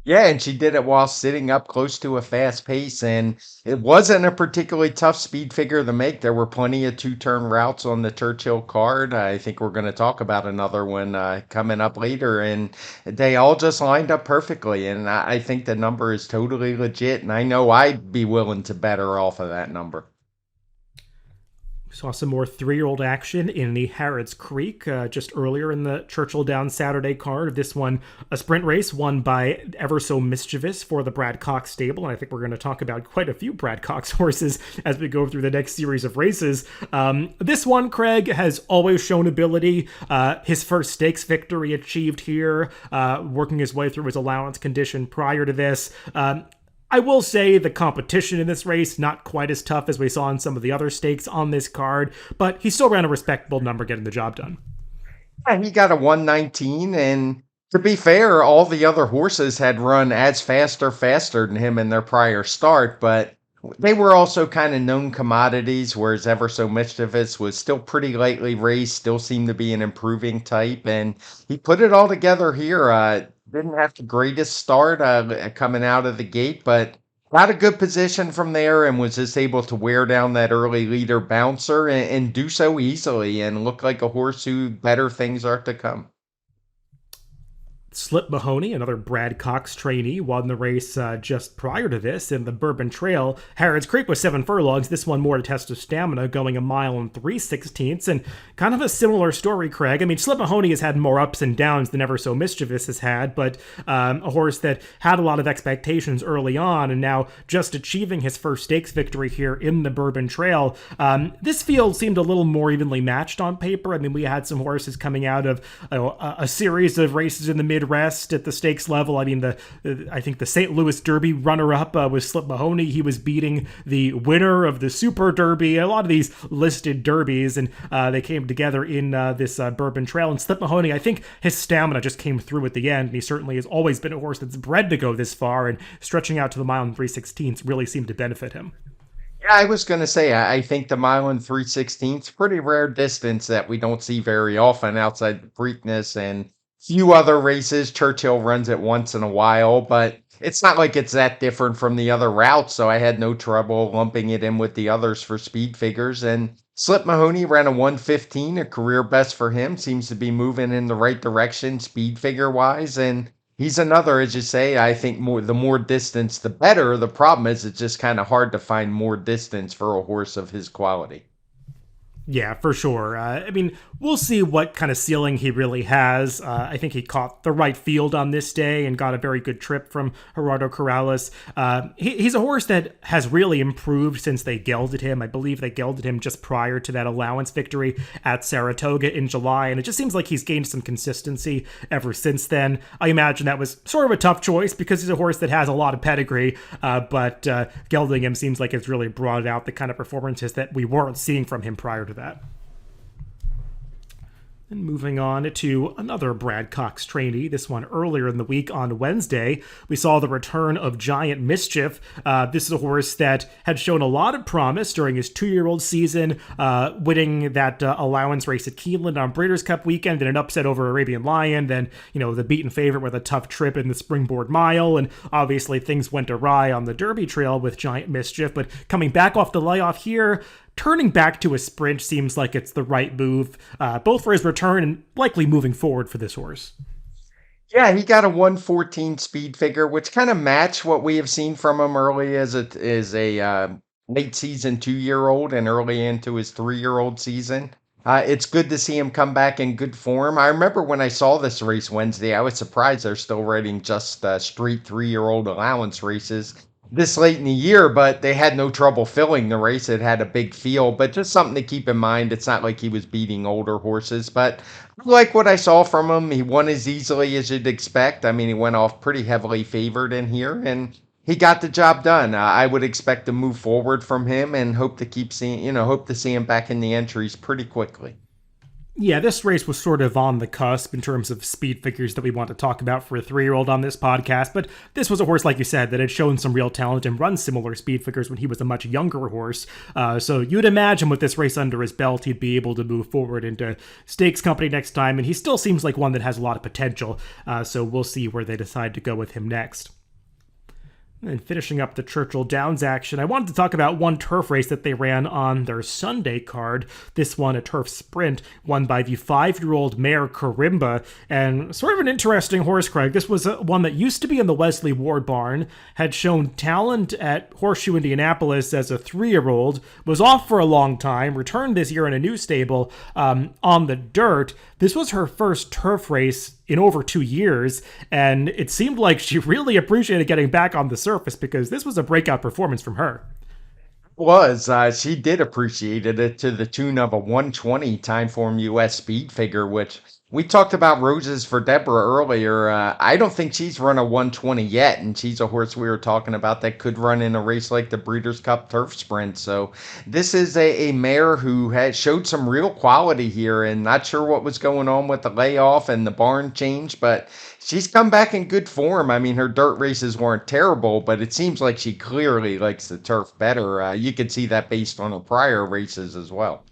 Yeah, and she did it while sitting up close to a fast pace, and it wasn't a particularly tough speed figure to make. There were plenty of two-turn routes on the Churchill card. I think we're going to talk about another one coming up later, and they all just lined up perfectly. And I think the number is totally legit, and I know I'd be willing to bet her off of that number. We saw some more 3-year-old action in the Harrods Creek just earlier in the Churchill Downs Saturday card. This one, a sprint race won by Ever So Mischievous for the Brad Cox stable. And I think we're going to talk about quite a few Brad Cox horses as we go through the next series of races. This one, Craig, has always shown ability. His first stakes victory achieved here, working his way through his allowance condition prior to this. I will say the competition in this race, not quite as tough as we saw in some of the other stakes on this card, but he still ran a respectable number getting the job done. Yeah, he got a 119, and to be fair, all the other horses had run as fast or faster than him in their prior start, but they were also kind of known commodities, whereas Ever So Mischievous was still pretty lightly raced, still seemed to be an improving type, and he put it all together here. Didn't have the greatest start coming out of the gate, but got a good position from there and was just able to wear down that early leader bouncer and do so easily and look like a horse who better things are to come. Slip Mahoney, another Brad Cox trainee, won the race just prior to this in the Bourbon Trail. Harrods Creek was 7 furlongs. This one more to test of stamina, going a mile and 3/16. And kind of a similar story, Craig. I mean, Slip Mahoney has had more ups and downs than Ever So Mischievous has had, but a horse that had a lot of expectations early on and now just achieving his first stakes victory here in the Bourbon Trail. This field seemed a little more evenly matched on paper. I mean, we had some horses coming out of a series of races in the mid-rest at the stakes level. I mean, I think the St. Louis Derby runner-up was Slip Mahoney. He was beating the winner of the Super Derby, a lot of these listed derbies, and they came together in this Bourbon Trail. And Slip Mahoney, I think his stamina just came through at the end, and he certainly has always been a horse that's bred to go this far, and stretching out to the mile and 3/16 really seemed to benefit him. Yeah, I was going to say, I think the mile and 3/16 pretty rare distance that we don't see very often outside the Preakness and few other races. Churchill runs it once in a while, but it's not like it's that different from the other routes, so I had no trouble lumping it in with the others for speed figures. And Slip Mahoney ran a 115, a career best for him. Seems to be moving in the right direction, speed figure wise. And he's another, as you say, I think the more distance, the better. The problem is it's just kind of hard to find more distance for a horse of his quality. Yeah, for sure. I mean, we'll see what kind of ceiling he really has. I think he caught the right field on this day and got a very good trip from Gerardo Corrales. He's a horse that has really improved since they gelded him. I believe they gelded him just prior to that allowance victory at Saratoga in July, and it just seems like he's gained some consistency ever since then. I imagine that was sort of a tough choice because he's a horse that has a lot of pedigree, but gelding him seems like it's really brought out the kind of performances that we weren't seeing from him prior to that. And moving on to another Brad Cox trainee, this one earlier in the week on Wednesday, we saw the return of Giant Mischief. This is a horse that had shown a lot of promise during his 2-year-old season, winning that allowance race at Keeneland on Breeders' Cup weekend, then an upset over Arabian Lion, then, the beaten favorite with a tough trip in the Springboard Mile, and obviously things went awry on the Derby Trail with Giant Mischief, but coming back off the layoff here, turning back to a sprint seems like it's the right move, both for his return and likely moving forward for this horse. Yeah, he got a 114 speed figure, which kind of matched what we have seen from him early as a late season 2-year-old and early into his 3-year-old season. It's good to see him come back in good form. I remember when I saw this race Wednesday, I was surprised they're still running just straight 3-year-old allowance races this late in the year, but they had no trouble filling the race. It had a big field, but just something to keep in mind. It's not like he was beating older horses, but I like what I saw from him. He won as easily as you'd expect. I mean, he went off pretty heavily favored in here, and he got the job done. I would expect to move forward from him and hope to see him back in the entries pretty quickly. Yeah, this race was sort of on the cusp in terms of speed figures that we want to talk about for a 3-year-old on this podcast, but this was a horse, like you said, that had shown some real talent and run similar speed figures when he was a much younger horse. So you'd imagine with this race under his belt, he'd be able to move forward into stakes company next time, and he still seems like one that has a lot of potential. So we'll see where they decide to go with him next. And finishing up the Churchill Downs action, I wanted to talk about one turf race that they ran on their Sunday card. This one, a turf sprint, won by the 5-year-old mare Karimba. And sort of an interesting horse, Craig. This was one that used to be in the Wesley Ward barn, had shown talent at Horseshoe Indianapolis as a 3-year-old, was off for a long time, returned this year in a new stable on the dirt. This was her first turf race in over 2 years, and it seemed like she really appreciated getting back on the surface because this was a breakout performance from her. She did appreciate it to the tune of a 120 TimeformUS speed figure, which we talked about roses for Deborah earlier. I don't think she's run a 120 yet, and she's a horse we were talking about that could run in a race like the Breeders' Cup Turf Sprint. So this is a mare who has showed some real quality here, and not sure what was going on with the layoff and the barn change, but she's come back in good form. I mean, her dirt races weren't terrible, but it seems like she clearly likes the turf better. You could see that based on her prior races as well.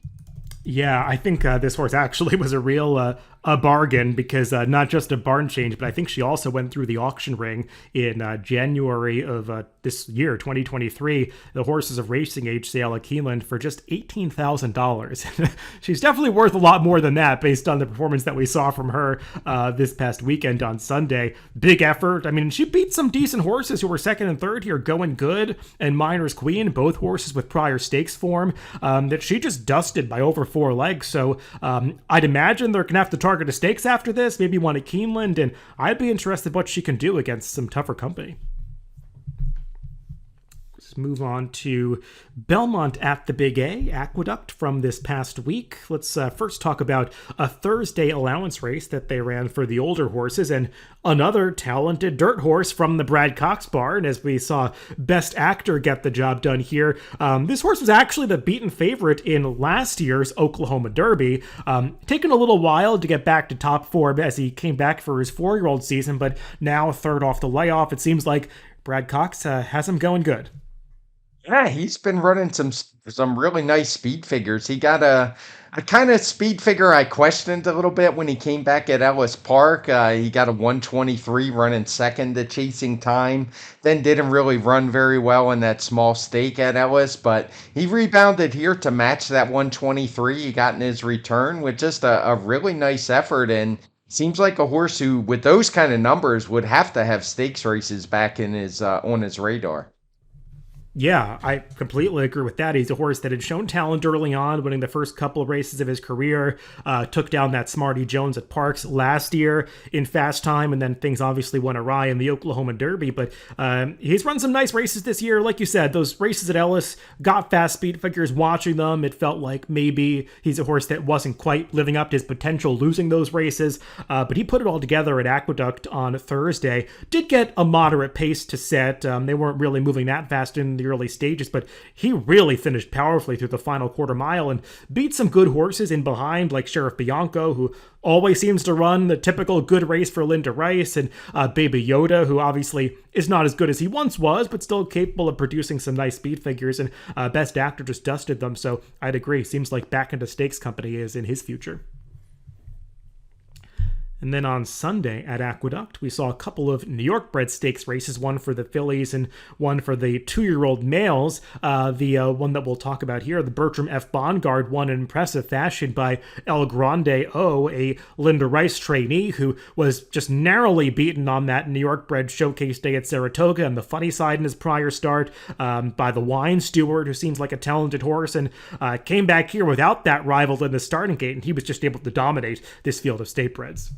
Yeah, I think this horse actually was a real a bargain because not just a barn change, but I think she also went through the auction ring in January of this year, 2023. The horse is a racing age sale at Keeneland for just $18,000. She's definitely worth a lot more than that based on the performance that we saw from her this past weekend on Sunday. Big effort. I mean, she beat some decent horses who were second and third here, Going Good and Miner's Queen, both horses with prior stakes form that she just dusted by over 4 legs. So I'd imagine they're going to have to target a stakes after this, maybe one at Keeneland, and I'd be interested what she can do against some tougher company. Let's move on to Belmont at the Big A, Aqueduct from this past week. Let's first talk about a Thursday allowance race that they ran for the older horses and another talented dirt horse from the Brad Cox barn, as we saw Best Actor get the job done here. This horse was actually the beaten favorite in last year's Oklahoma Derby. Taken a little while to get back to top form as he came back for his 4-year-old season, but now third off the layoff. It seems like Brad Cox has him going good. Yeah, he's been running some really nice speed figures. He got a kind of speed figure I questioned a little bit when he came back at Ellis Park. He got a 123 running second to Chasing Time. Then didn't really run very well in that small stake at Ellis, but he rebounded here to match that 123 he got in his return with just a really nice effort, and seems like a horse who, with those kind of numbers, would have to have stakes races back in his on his radar. Yeah, I completely agree with that. He's a horse that had shown talent early on, winning the first couple of races of his career. Took down that Smarty Jones at Parx last year in fast time, and then things obviously went awry in the Oklahoma Derby. But he's run some nice races this year. Like you said, those races at Ellis got fast speed figures. Watching them, it felt like maybe he's a horse that wasn't quite living up to his potential, losing those races. But he put it all together at Aqueduct on Thursday. Did get a moderate pace to set. They weren't really moving that fast in the early stages, but he really finished powerfully through the final quarter mile and beat some good horses in behind, like Sheriff Bianco, who always seems to run the typical good race for Linda Rice, and Baby Yoda, who obviously is not as good as he once was, but still capable of producing some nice speed figures, and Best Actor just dusted them, so I'd agree. Seems like back into stakes company is in his future. And then on Sunday at Aqueduct, we saw a couple of New York bred stakes races, one for the fillies and one for the 2-year-old males. The one that we'll talk about here, the Bertram F. Bongard, won in impressive fashion by El Grande O, a Linda Rice trainee who was just narrowly beaten on that New York bred showcase day at Saratoga and the funny side in his prior start by the Wine Steward, who seems like a talented horse, and came back here without that rival in the starting gate, and he was just able to dominate this field of state breds.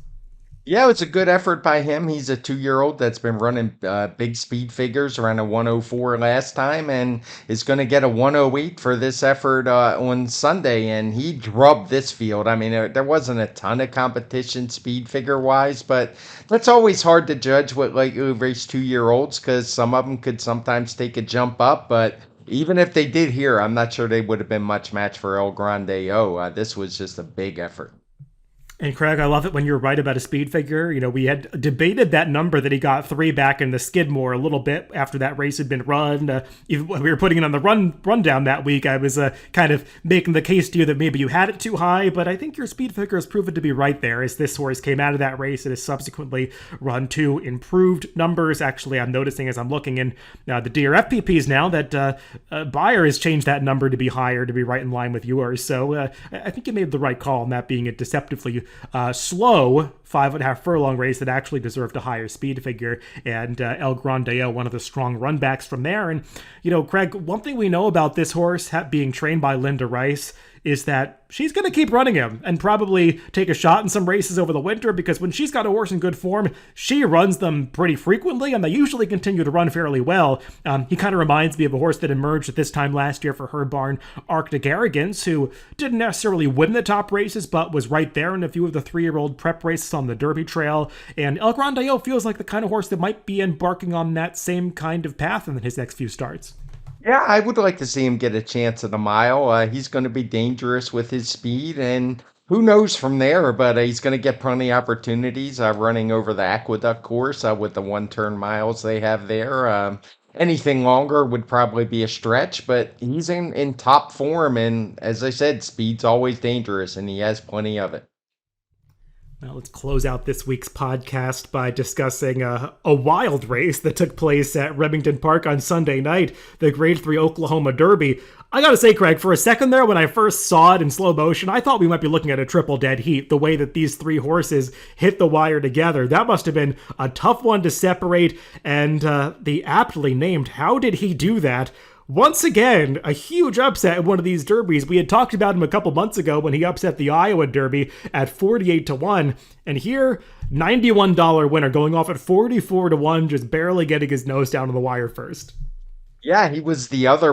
Yeah, it's a good effort by him. He's a 2-year-old that's been running big speed figures around a 104 last time and is going to get a 108 for this effort on Sunday. And he drubbed this field. I mean, there wasn't a ton of competition speed figure wise, but that's always hard to judge with like race 2-year-olds because some of them could sometimes take a jump up. But even if they did here, I'm not sure they would have been much match for El Grande O. This was just a big effort. And Craig, I love it when you're right about a speed figure. We had debated that number that he got 3 back in the Skidmore a little bit after that race had been run. Even when we were putting it on the rundown that week, I was kind of making the case to you that maybe you had it too high, but I think your speed figure has proven to be right there as this horse came out of that race and has subsequently run 2 improved numbers. Actually, I'm noticing as I'm looking in the DRFPPs now that Bayer has changed that number to be higher, to be right in line with yours. So I think you made the right call on that being a deceptively slow 5.5 furlong race that actually deserved a higher speed figure, and El Grandeo, one of the strong runbacks from there. And, Craig, one thing we know about this horse being trained by Linda Rice is that she's going to keep running him and probably take a shot in some races over the winter, because when she's got a horse in good form, she runs them pretty frequently, and they usually continue to run fairly well. He kind of reminds me of a horse that emerged at this time last year for her barn, Arctic Arrogance, who didn't necessarily win the top races, but was right there in a few of the 3-year-old prep races on the Derby Trail. And El Grandeo feels like the kind of horse that might be embarking on that same kind of path in his next few starts. Yeah, I would like to see him get a chance at a mile. He's going to be dangerous with his speed, and who knows from there, but he's going to get plenty of opportunities running over the Aqueduct course with the 1-turn miles they have there. Anything longer would probably be a stretch, but he's in top form, and as I said, speed's always dangerous, and he has plenty of it. Now let's close out this week's podcast by discussing a wild race that took place at Remington Park on Sunday night, the Grade 3 Oklahoma Derby. I gotta say, Craig, for a second there, when I first saw it in slow motion, I thought we might be looking at a triple dead heat, the way that these 3 horses hit the wire together. That must have been a tough one to separate, and the aptly named How Did He Do That? Once again, a huge upset in one of these derbies. We had talked about him a couple months ago when he upset the Iowa Derby at 48-1. And here, $91 winner going off at 44-1, just barely getting his nose down on the wire first. Yeah, he was the other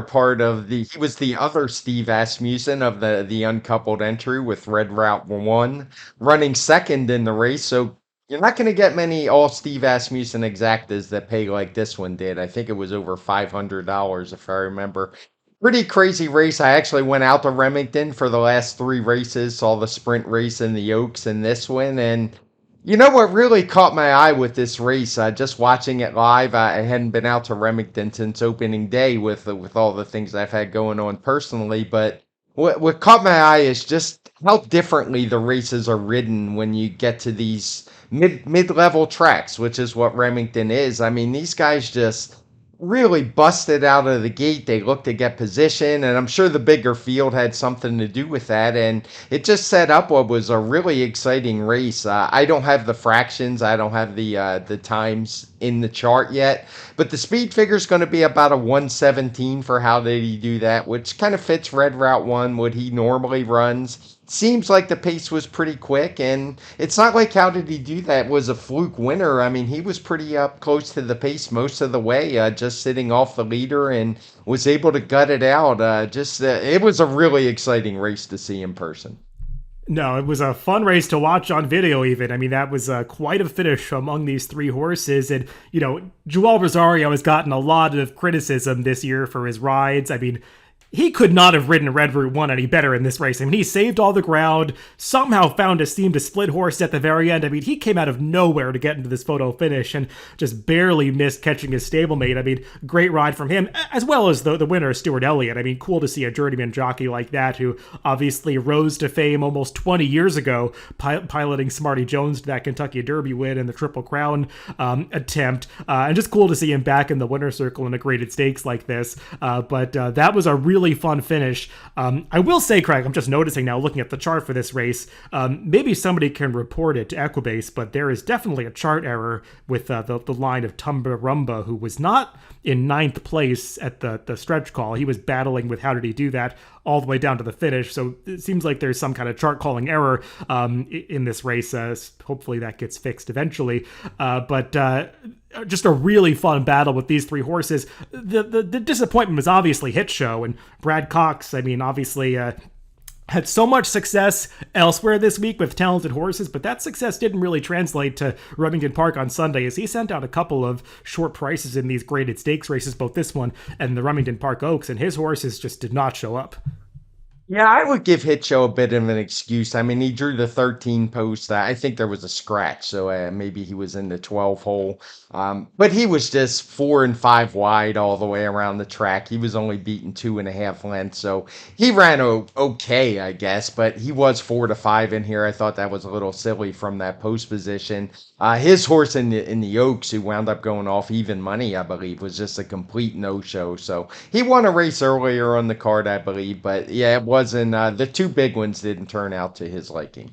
he was the other Steve Asmussen of the uncoupled entry with Red Route 1, running second in the race. So you're not going to get many all Steve Asmussen exactas that pay like this one did. I think it was over $500 if I remember. Pretty crazy race. I actually went out to Remington for the last 3 races, saw the sprint race in the Oaks and this one. And you know what really caught my eye with this race? Just watching it live. I hadn't been out to Remington since opening day with all the things I've had going on personally, but what caught my eye is just how differently the races are ridden when you get to these mid-level tracks, which is what Remington is. I mean, these guys just really busted out of the gate. They looked to get position, and I'm sure the bigger field had something to do with that, and it just set up what was a really exciting race. I don't have the fractions. I don't have the times in the chart yet, but the speed figure is going to be about a 117 for How Did He Do That, which kind of fits Red Route 1, what he normally runs. Seems like the pace was pretty quick, and it's not like How Did He Do That was a fluke winner. I mean, he was pretty up close to the pace most of the way, just sitting off the leader, and was able to gut it out. It was a really exciting race to see in person. No, it was a fun race to watch on video even. I mean, that was quite a finish among these 3 horses. And, Joel Rosario has gotten a lot of criticism this year for his rides. I mean, he could not have ridden Red Route 1 any better in this race. I mean, he saved all the ground, somehow found a seam to split horse at the very end. I mean, he came out of nowhere to get into this photo finish and just barely missed catching his stablemate. I mean, great ride from him, as well as the winner, Stuart Elliott. I mean, cool to see a journeyman jockey like that, who obviously rose to fame almost 20 years ago, piloting Smarty Jones to that Kentucky Derby win and the Triple Crown attempt. And just cool to see him back in the winner's circle in a graded stakes like this. But that was a really fun finish. I will say, Craig, I'm just noticing now, looking at the chart for this race, maybe somebody can report it to Equibase, but there is definitely a chart error with the line of Tumba Rumba, who was not in 9th place at the stretch call. He was battling with How Did He Do That all the way down to the finish, so it seems like there's some kind of chart calling error in this race. Hopefully that gets fixed eventually. But just a really fun battle with these 3 horses. The disappointment was obviously Hit Show, and Brad Cox, I mean, obviously had so much success elsewhere this week with talented horses, but that success didn't really translate to Remington Park on Sunday, as he sent out a couple of short prices in these graded stakes races, both this one and the Remington Park Oaks, and his horses just did not show up. Yeah, I would give Hitcho a bit of an excuse. I mean, he drew the 13 post. I think there was a scratch, so maybe he was in the 12 hole. But he was just 4 and 5 wide all the way around the track. He was only beaten 2.5 lengths, so he ran okay, I guess. But he was 4 to 5 in here. I thought that was a little silly from that post position. His horse in the Oaks, who wound up going off even money, I believe, was just a complete no-show. So he won a race earlier on the card, I believe, but yeah, it wasn't. The two big ones didn't turn out to his liking.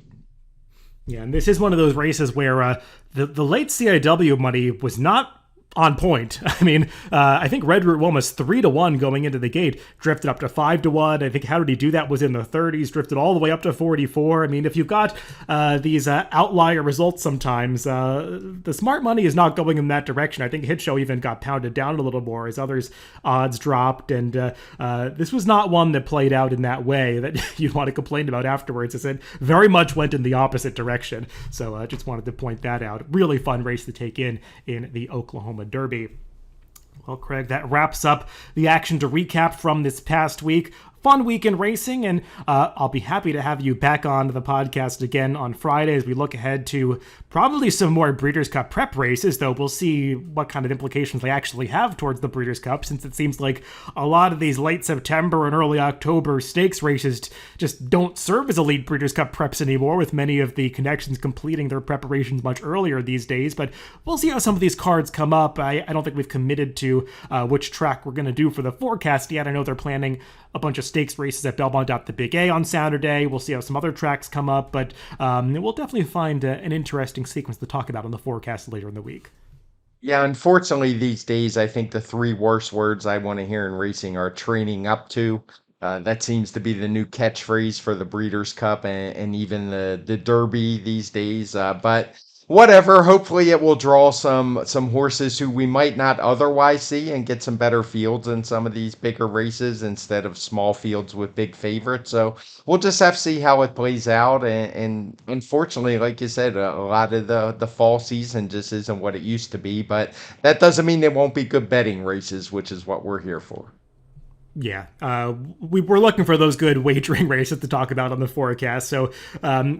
Yeah, and this is one of those races where the late CIW money was not on point. I mean, I think Red Root 1 was 3-1 going into the gate, drifted up to 5-1. I think How Did He Do That was in the 30s, drifted all the way up to 44. I mean, if you've got these outlier results sometimes, the smart money is not going in that direction. I think Hit Show even got pounded down a little more as others' odds dropped, and this was not one that played out in that way that you'd want to complain about afterwards. As it very much went in the opposite direction. So I just wanted to point that out. Really fun race to take in the Oklahoma Derby. Well, Craig, that wraps up the action to recap from this past week. Fun week in racing, and I'll be happy to have you back on the podcast again on Friday as we look ahead to probably some more Breeders' Cup prep races, though we'll see what kind of implications they actually have towards the Breeders' Cup, since it seems like a lot of these late September and early October stakes races just don't serve as elite Breeders' Cup preps anymore, with many of the connections completing their preparations much earlier these days. But we'll see how some of these cards come up. I don't think we've committed to which track we're going to do for the forecast yet. I know they're planning a bunch of stakes races at Belmont at the Big A on Saturday. We'll see how some other tracks come up, but we'll definitely find an interesting sequence to talk about on the forecast later in the week. Yeah, unfortunately, these days, I think the three worst words I want to hear in racing are training up to. That seems to be the new catchphrase for the Breeders' Cup and even the Derby these days. But whatever. Hopefully, it will draw some horses who we might not otherwise see and get some better fields in some of these bigger races instead of small fields with big favorites. So we'll just have to see how it plays out. And unfortunately, like you said, a lot of the fall season just isn't what it used to be. But that doesn't mean there won't be good betting races, which is what we're here for. Yeah, we're looking for those good wagering races to talk about on the forecast. So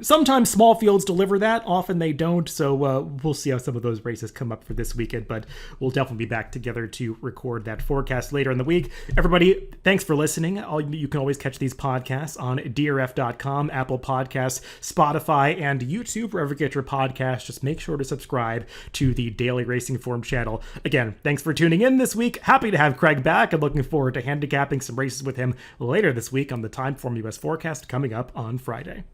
sometimes small fields deliver that, often they don't. So we'll see how some of those races come up for this weekend. But we'll definitely be back together to record that forecast later in the week. Everybody, thanks for listening. You can always catch these podcasts on DRF.com, Apple Podcasts, Spotify, and YouTube. Wherever you get your podcasts, just make sure to subscribe to the Daily Racing Form channel. Again, thanks for tuning in this week. Happy to have Craig back and looking forward to handicapping some races with him later this week on the TimeformUS forecast coming up on Friday.